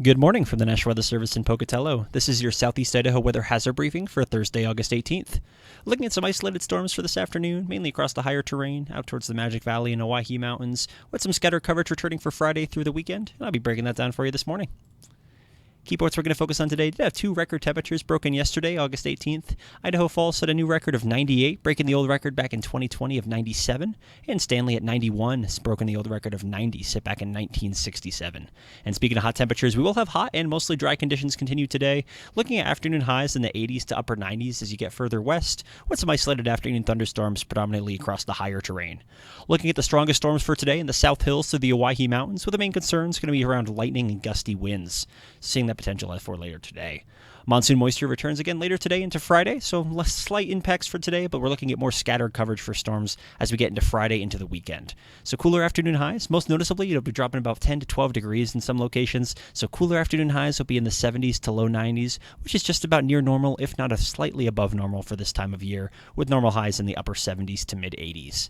Good morning from the National Weather Service in Pocatello. This is your Southeast Idaho weather hazard briefing for Thursday, August 18th. Looking at some isolated storms for this afternoon, mainly across the higher terrain, out towards the Magic Valley and Owyhee Mountains, with some scattered coverage returning for Friday through the weekend. And I'll be breaking that down for you this morning. Key points we're going to focus on today did have two record temperatures broken yesterday, August 18th. Idaho Falls set a new record of 98, breaking the old record back in 2020 of 97. And Stanley at 91 has broken the old record of 90, set back in 1967. And speaking of hot temperatures, we will have hot and mostly dry conditions continue today, looking at afternoon highs in the 80s to upper 90s as you get further west, with some isolated afternoon thunderstorms predominantly across the higher terrain. Looking at the strongest storms for today in the South Hills to the Owyhee Mountains, with the main concerns going to be around lightning and gusty winds. Seeing that potential for later today. Monsoon moisture returns again later today into Friday, so less slight impacts for today, but we're looking at more scattered coverage for storms as we get into Friday into the weekend. So cooler afternoon highs, most noticeably, it'll be dropping about 10 to 12 degrees in some locations, so cooler afternoon highs will be in the 70s to low 90s, which is just about near normal, if not a slightly above normal for this time of year, with normal highs in the upper 70s to mid 80s.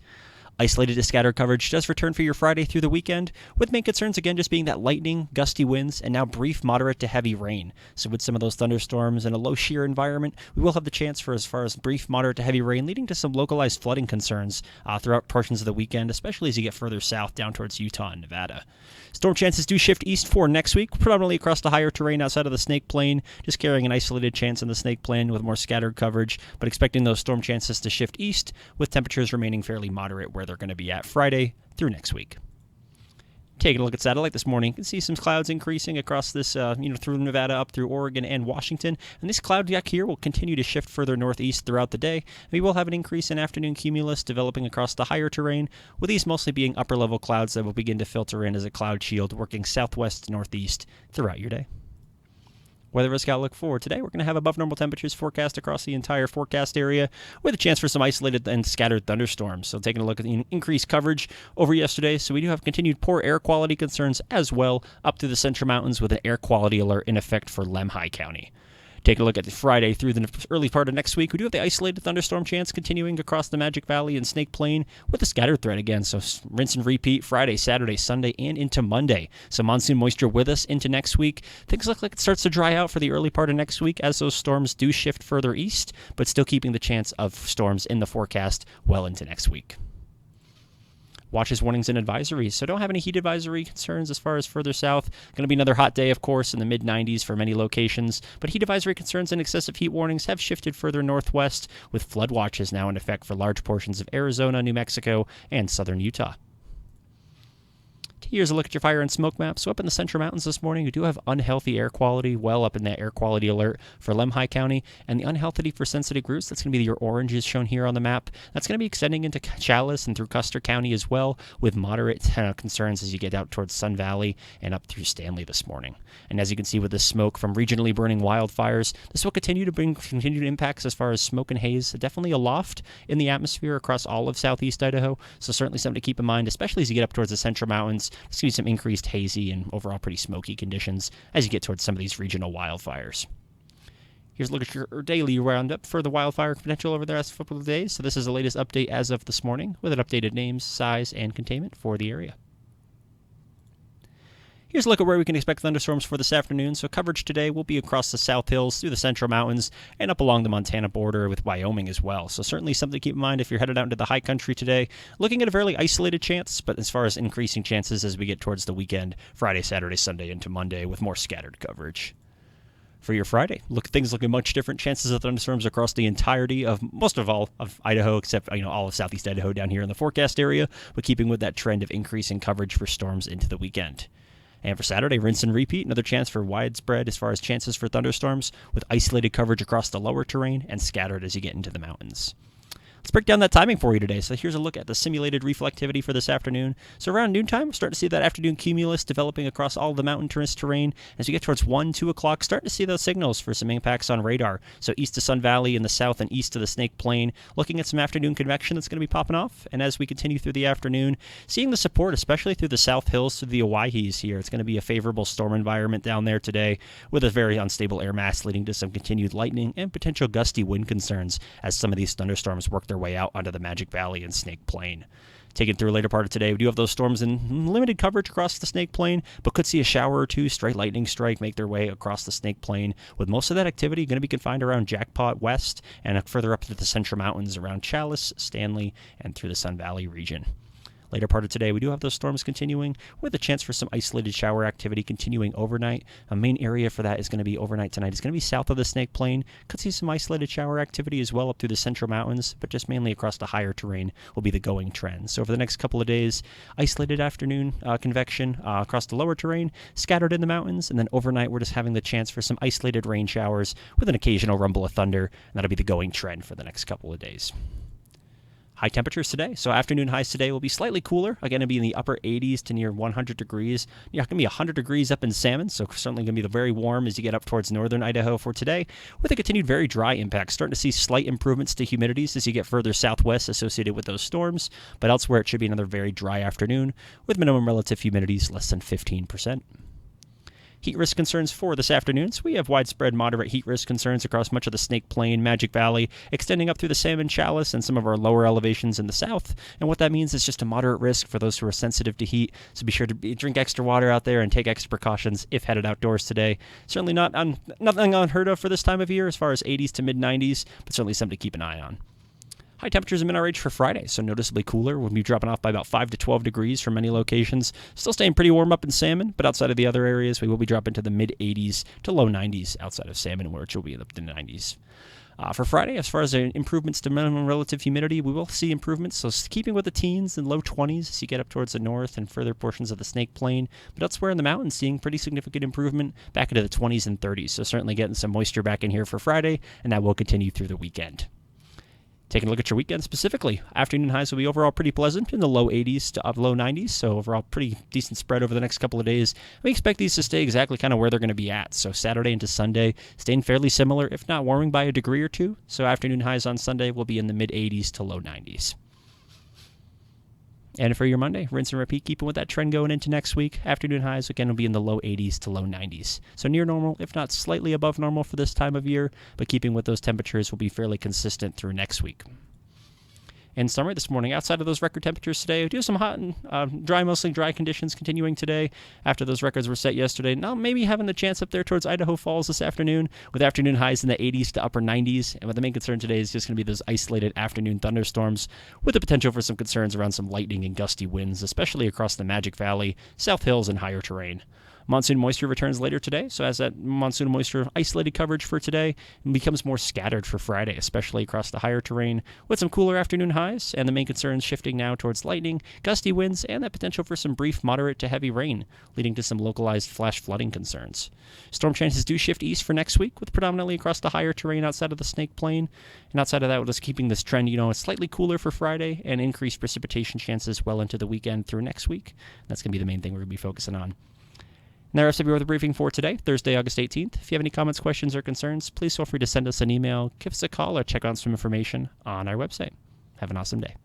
Isolated to scattered coverage does return for your Friday through the weekend, with main concerns again just being that lightning, gusty winds, and now brief moderate to heavy rain. So with some of those thunderstorms and a low shear environment, we will have the chance for as far as brief moderate to heavy rain, leading to some localized flooding concerns throughout portions of the weekend, especially as you get further south down towards Utah and Nevada. Storm chances do shift east for next week, predominantly across the higher terrain outside of the Snake Plain, just carrying an isolated chance in the Snake Plain with more scattered coverage, but expecting those storm chances to shift east, with temperatures remaining fairly moderate where they're going to be at Friday through next week. Taking a look at satellite this morning, you can see some clouds increasing across this, through Nevada, up through Oregon and Washington. And this cloud deck here will continue to shift further northeast throughout the day. We will have an increase in afternoon cumulus developing across the higher terrain, with these mostly being upper-level clouds that will begin to filter in as a cloud shield, working southwest to northeast throughout your day. Weather risk outlook for today, we're going to have above normal temperatures forecast across the entire forecast area, with a chance for some isolated and scattered thunderstorms. So taking a look at the increased coverage over yesterday, so we do have continued poor air quality concerns as well up through the Central Mountains, with an air quality alert in effect for Lemhi County. Taking a look at the Friday through the early part of next week, we do have the isolated thunderstorm chance continuing across the Magic Valley and Snake Plain, with a scattered threat again. So rinse and repeat Friday, Saturday, Sunday, and into Monday. So monsoon moisture with us into next week. Things look like it starts to dry out for the early part of next week as those storms do shift further east, but still keeping the chance of storms in the forecast well into next week. Watches, warnings, and advisories. So don't have any heat advisory concerns as far as further south. Going to be another hot day, of course, in the mid-90s for many locations. But heat advisory concerns and excessive heat warnings have shifted further northwest, with flood watches now in effect for large portions of Arizona, New Mexico, and southern Utah. Here's a look at your fire and smoke map. So up in the Central Mountains this morning, we do have unhealthy air quality well up in that air quality alert for Lemhi County. And the unhealthy for sensitive groups, that's going to be your oranges shown here on the map. That's going to be extending into Chalice and through Custer County as well, with moderate concerns as you get out towards Sun Valley and up through Stanley this morning. And as you can see with the smoke from regionally burning wildfires, this will continue to bring continued impacts as far as smoke and haze, definitely aloft in the atmosphere across all of southeast Idaho. So certainly something to keep in mind, especially as you get up towards the Central Mountains. There's going to be some increased hazy and overall pretty smoky conditions as you get towards some of these regional wildfires. Here's a look at your daily roundup for the wildfire potential over the last couple of days. So this is the latest update as of this morning, with an updated names, size, and containment for the area. Here's a look at where we can expect thunderstorms for this afternoon. So coverage today will be across the South Hills, through the Central Mountains, and up along the Montana border with Wyoming as well. So certainly something to keep in mind if you're headed out into the high country today. Looking at a fairly isolated chance, but as far as increasing chances as we get towards the weekend, Friday, Saturday, Sunday, into Monday, with more scattered coverage. For your Friday, things looking much different. Chances of thunderstorms across the entirety of most of all of Idaho, except all of southeast Idaho down here in the forecast area, but keeping with that trend of increasing coverage for storms into the weekend. And for Saturday, rinse and repeat, another chance for widespread as far as chances for thunderstorms, with isolated coverage across the lower terrain and scattered as you get into the mountains. Let's break down that timing for you today. So here's a look at the simulated reflectivity for this afternoon. So around noontime, we're starting to see that afternoon cumulus developing across all the mountainous terrain. As you get towards 1, 2 o'clock, starting to see those signals for some impacts on radar. So east of Sun Valley in the south and east of the Snake Plain, looking at some afternoon convection that's going to be popping off. And as we continue through the afternoon, seeing the support, especially through the South Hills to the Owyhees here. It's going to be a favorable storm environment down there today, with a very unstable air mass leading to some continued lightning and potential gusty wind concerns as some of these thunderstorms work their way out onto the Magic Valley and Snake Plain. Taking through a later part of today, we do have those storms in limited coverage across the Snake Plain, but could see a shower or two, stray lightning strike, make their way across the Snake Plain, with most of that activity going to be confined around Jackpot West and further up to the Central Mountains around Chalice, Stanley, and through the Sun Valley region. Later part of today, we do have those storms continuing with a chance for some isolated shower activity continuing overnight. A main area for that is going to be overnight tonight. It's going to be south of the Snake Plain. Could see some isolated shower activity as well up through the Central Mountains, but just mainly across the higher terrain will be the going trend. So over the next couple of days, isolated afternoon convection across the lower terrain, scattered in the mountains, and then overnight we're just having the chance for some isolated rain showers with an occasional rumble of thunder, and that'll be the going trend for the next couple of days. High temperatures today. So afternoon highs today will be slightly cooler. Again, it'll be in the upper 80s to near 100 degrees. You're not going to be 100 degrees up in Salmon, so certainly going to be very warm as you get up towards northern Idaho for today, with a continued very dry impact. Starting to see slight improvements to humidities as you get further southwest associated with those storms, but elsewhere it should be another very dry afternoon with minimum relative humidities less than 15%. Heat risk concerns for this afternoon. So we have widespread moderate heat risk concerns across much of the Snake Plain, Magic Valley, extending up through the Salmon Chalice and some of our lower elevations in the south. And what that means is just a moderate risk for those who are sensitive to heat. So be sure to drink extra water out there and take extra precautions if headed outdoors today. Certainly nothing unheard of for this time of year as far as 80s to mid 90s, but certainly something to keep an eye on. High temperatures in mid-RH for Friday, so noticeably cooler. We'll be dropping off by about 5 to 12 degrees for many locations. Still staying pretty warm up in Salmon, but outside of the other areas, we will be dropping to the mid-80s to low 90s outside of Salmon, which will be up to the 90s. For Friday, as far as improvements to minimum relative humidity, we will see improvements. So keeping with the teens and low 20s as you get up towards the north and further portions of the Snake Plain. But elsewhere in the mountains, seeing pretty significant improvement back into the 20s and 30s. So certainly getting some moisture back in here for Friday, and that will continue through the weekend. Taking a look at your weekend specifically, afternoon highs will be overall pretty pleasant in the low 80s to low 90s, so overall pretty decent spread over the next couple of days. We expect these to stay exactly kind of where they're going to be at, so Saturday into Sunday staying fairly similar, if not warming by a degree or two, so afternoon highs on Sunday will be in the mid 80s to low 90s. And for your Monday, rinse and repeat, keeping with that trend going into next week. Afternoon highs, again, will be in the low 80s to low 90s. So near normal, if not slightly above normal for this time of year, but keeping with those temperatures will be fairly consistent through next week. In summary, this morning, outside of those record temperatures today, we do have some hot and mostly dry conditions continuing today after those records were set yesterday. Now maybe having the chance up there towards Idaho Falls this afternoon with afternoon highs in the 80s to upper 90s. And what the main concern today is just going to be those isolated afternoon thunderstorms with the potential for some concerns around some lightning and gusty winds, especially across the Magic Valley, South Hills, and higher terrain. Monsoon moisture returns later today, so as that monsoon moisture isolated coverage for today becomes more scattered for Friday, especially across the higher terrain, with some cooler afternoon highs, and the main concerns shifting now towards lightning, gusty winds, and that potential for some brief moderate to heavy rain, leading to some localized flash flooding concerns. Storm chances do shift east for next week, with predominantly across the higher terrain outside of the Snake Plain, and outside of that, we're just keeping this trend, it's slightly cooler for Friday, and increased precipitation chances well into the weekend through next week. That's going to be the main thing we're going to be focusing on. And that wraps up your weather briefing for today, Thursday, August 18th. If you have any comments, questions, or concerns, please feel free to send us an email, give us a call, or check out some information on our website. Have an awesome day.